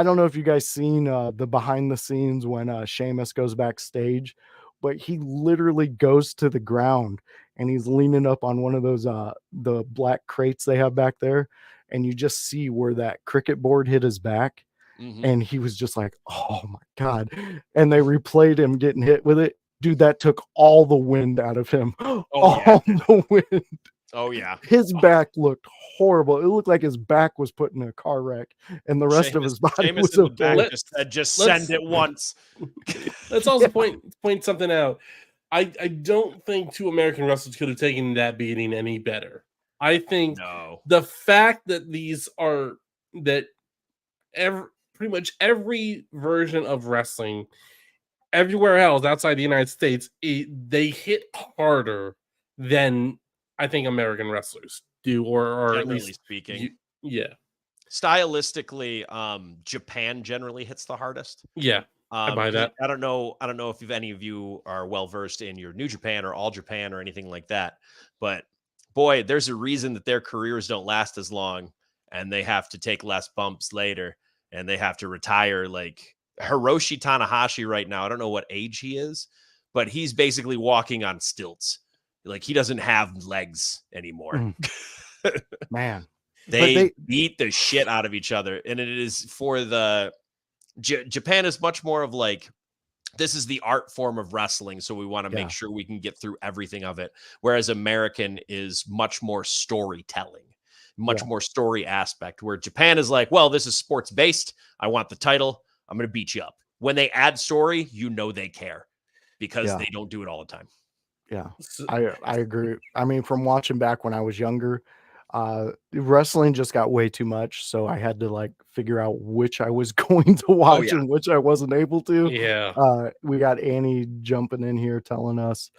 don't know if you guys seen the behind the scenes when Sheamus goes backstage, but he literally goes to the ground and he's leaning up on one of those the black crates they have back there, and you just see where that cricket board hit his back, and he was just like, oh my god. And they replayed him getting hit with it. Dude, that took all the wind out of him. The wind. Oh, yeah. His back looked horrible. It looked like his back was put in a car wreck, and the rest of his body was okay. Just send it once. Let's also point something out. I don't think two American wrestlers could have taken that beating any better. I think the fact that pretty much every version of wrestling everywhere else outside the United States, they hit harder than I think American wrestlers do, or at least speaking. Yeah. Stylistically, Japan generally hits the hardest. Yeah. I buy that. I don't know if any of you are well versed in your New Japan or All Japan or anything like that, but boy, there's a reason that their careers don't last as long, and they have to take less bumps later, and they have to retire. Like Hiroshi Tanahashi right now, I don't know what age he is, but he's basically walking on stilts. Like he doesn't have legs anymore. Man, they beat the shit out of each other, and it is for the Japan is much more of like, this is the art form of wrestling, so we want to make sure we can get through everything of it. Whereas American is much more storytelling, much more story aspect, where Japan is like, well, this is sports based. I want the title. I'm going to beat you up. When they add story, you know they care because they don't do it all the time. Yeah, I agree. I mean, from watching back when I was younger, wrestling just got way too much, so I had to like figure out which I was going to watch and which I wasn't able to. Yeah. We got Annie jumping in here telling us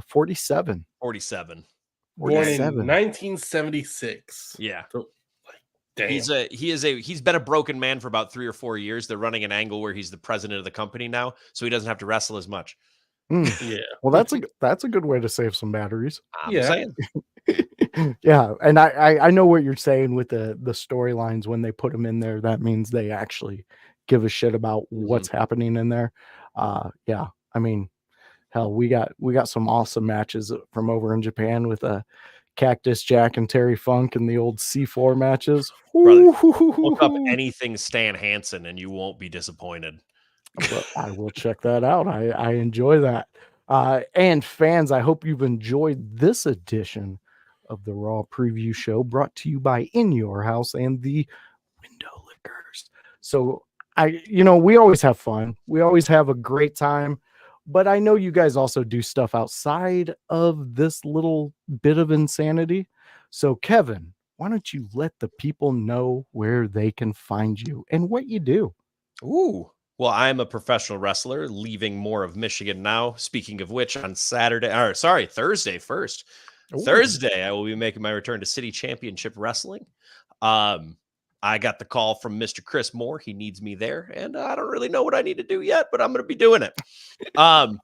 47. Born in 1976. Yeah. So, damn. He's been a broken man for about 3 or 4 years. They're running an angle where he's the president of the company now, so he doesn't have to wrestle as much. Yeah. Well, that's a good way to save some batteries. I'm saying. Yeah, and I know what you're saying with the storylines when they put them in there. That means they actually give a shit about what's happening in there. Yeah, I mean, hell, we got some awesome matches from over in Japan with Cactus Jack and Terry Funk and the old C4 matches. Brother, look up anything Stan Hansen and you won't be disappointed. But I will check that out. I enjoy that. And fans, I hope you've enjoyed this edition of the Raw Preview Show, brought to you by In Your House and the Window Lickers. So we always have fun. We always have a great time, but I know you guys also do stuff outside of this little bit of insanity. So Kevin, why don't you let the people know where they can find you and what you do? Ooh. Well, I'm a professional wrestler leaving more of Michigan now. Speaking of which, on Thursday first. Ooh. Thursday, I will be making my return to City Championship Wrestling. I got the call from Mr. Chris Moore. He needs me there, and I don't really know what I need to do yet, but I'm going to be doing it.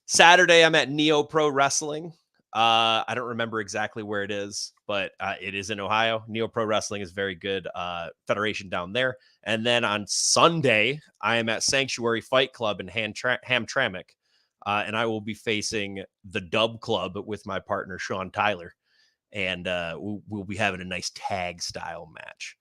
Saturday, I'm at Neo Pro Wrestling. I don't remember exactly where it is, but it is in Ohio. Neo Pro Wrestling is very good federation down there. And then on Sunday, I am at Sanctuary Fight Club in Hamtramck, and I will be facing the Dub Club with my partner, Sean Tyler. And we'll be having a nice tag style match.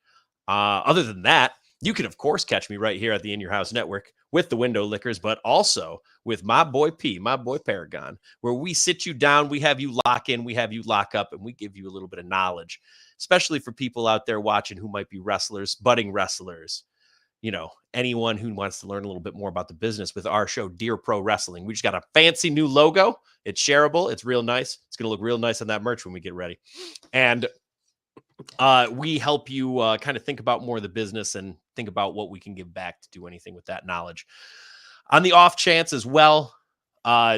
Other than that, you can, of course, catch me right here at the In Your House Network with the Window Lickers, but also with my boy P, my boy Paragon, where we sit you down, we have you lock in, we have you lock up, and we give you a little bit of knowledge, especially for people out there watching who might be wrestlers, budding wrestlers, anyone who wants to learn a little bit more about the business with our show, Dear Pro Wrestling. We just got a fancy new logo. It's shareable. It's real nice. It's going to look real nice on that merch when we get ready. And we help you kind of think about more of the business and think about what we can give back to do anything with that knowledge. On the off chance as well,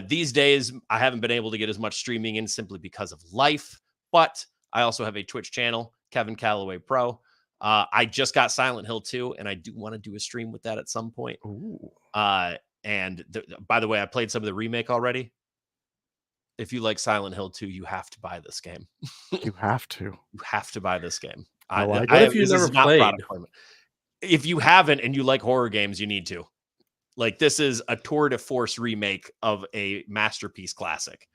these days, I haven't been able to get as much streaming in simply because of life, but I also have a Twitch channel, Kevin Calloway Pro. I just got Silent Hill 2, and I do want to do a stream with that at some point. Ooh. And by the way, I played some of the remake already. If you like Silent Hill 2, you have to buy this game. You have to. You have to buy this game. What if you never played? If you haven't and you like horror games, you need to. Like, this is a tour de force remake of a masterpiece classic.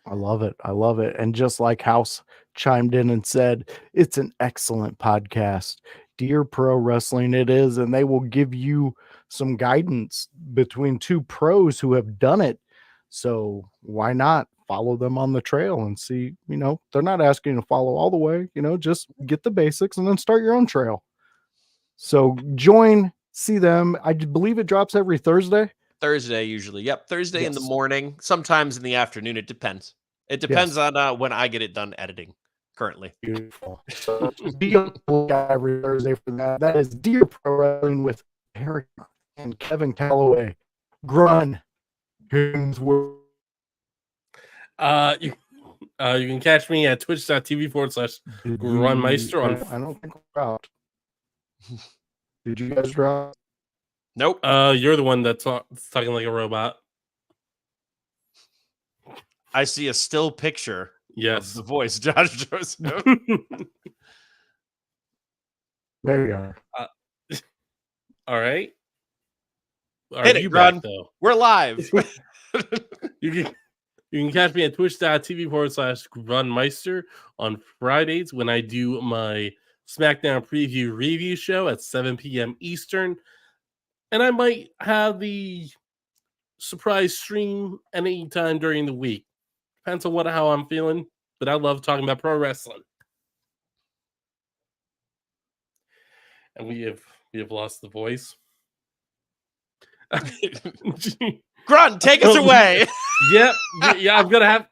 I love it. I love it. And just like House chimed in and said, it's an excellent podcast. Dear Pro Wrestling, it is. And they will give you some guidance between two pros who have done it. So why not follow them on the trail and see, they're not asking you to follow all the way, just get the basics and then start your own trail. So join, see them. I believe it drops every Thursday. Thursday usually. Yep, Thursday in the Yes. morning, sometimes in the afternoon. It depends. It depends Yes. on when I get it done editing currently. Beautiful. So just be on the lookout every Thursday for that. That is Dear Pro Wrestling with Eric and Kevin Calloway. Grun. Hemsworth. You can catch me at twitch.tv/Grunmeister on. I don't think we're out. Did you guys drop? Nope. You're the one that's talking like a robot. I see a still picture Yes. of the voice, Josh Joseph. There you are. All right. Are Hit it, you Grun. back, though? We're live. You can catch me at twitch.tv/Grunmeister on Fridays when I do my SmackDown preview review show at 7 p.m. Eastern. And I might have the surprise stream any time during the week. Depends on how I'm feeling, but I love talking about pro wrestling. And we have lost the voice. Grun, take us away. Yep. Yeah,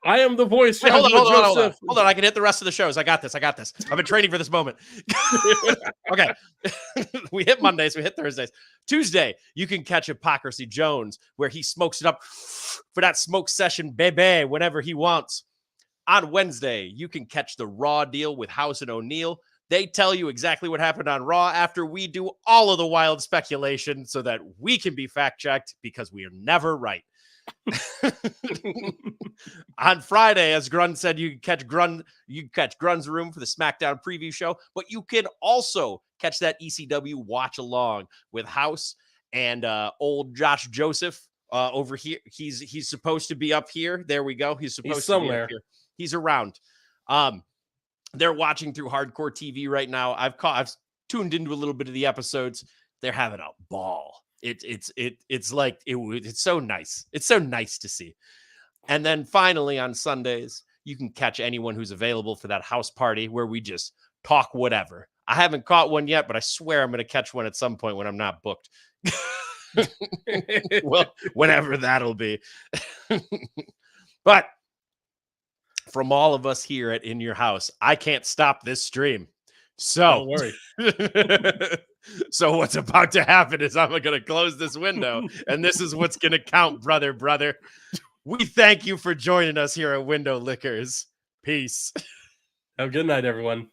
I am the voice. Wait, hold on. Joseph. Hold on. I can hit the rest of the shows. I got this. I've been training for this moment. Okay. We hit Mondays. We hit Thursdays. Tuesday, you can catch Hypocrisy Jones, where he smokes it up for that smoke session, baby, whenever he wants. On Wednesday, you can catch the Raw Deal with House and O'Neill. They tell you exactly what happened on Raw after we do all of the wild speculation so that we can be fact-checked because we are never right. On Friday, as Grun said, you can catch Grun's Room for the SmackDown preview show, but you can also catch that ECW watch along with House and old Josh Joseph over here. He's supposed to be up here. There we go. He's supposed to be up here. He's around. They're watching through Hardcore TV right now. I've tuned into a little bit of the episodes. They're having a ball. It's so nice. It's so nice to see. And then finally on Sundays, you can catch anyone who's available for that house party where we just talk whatever. I haven't caught one yet, but I swear I'm going to catch one at some point when I'm not booked. Well, whenever that'll be. But from all of us here at In Your House, I can't stop this stream. So don't worry. So what's about to happen is I'm going to close this window, and this is what's going to count, brother. We thank you for joining us here at Window Lickers. Peace. Have a good night, everyone.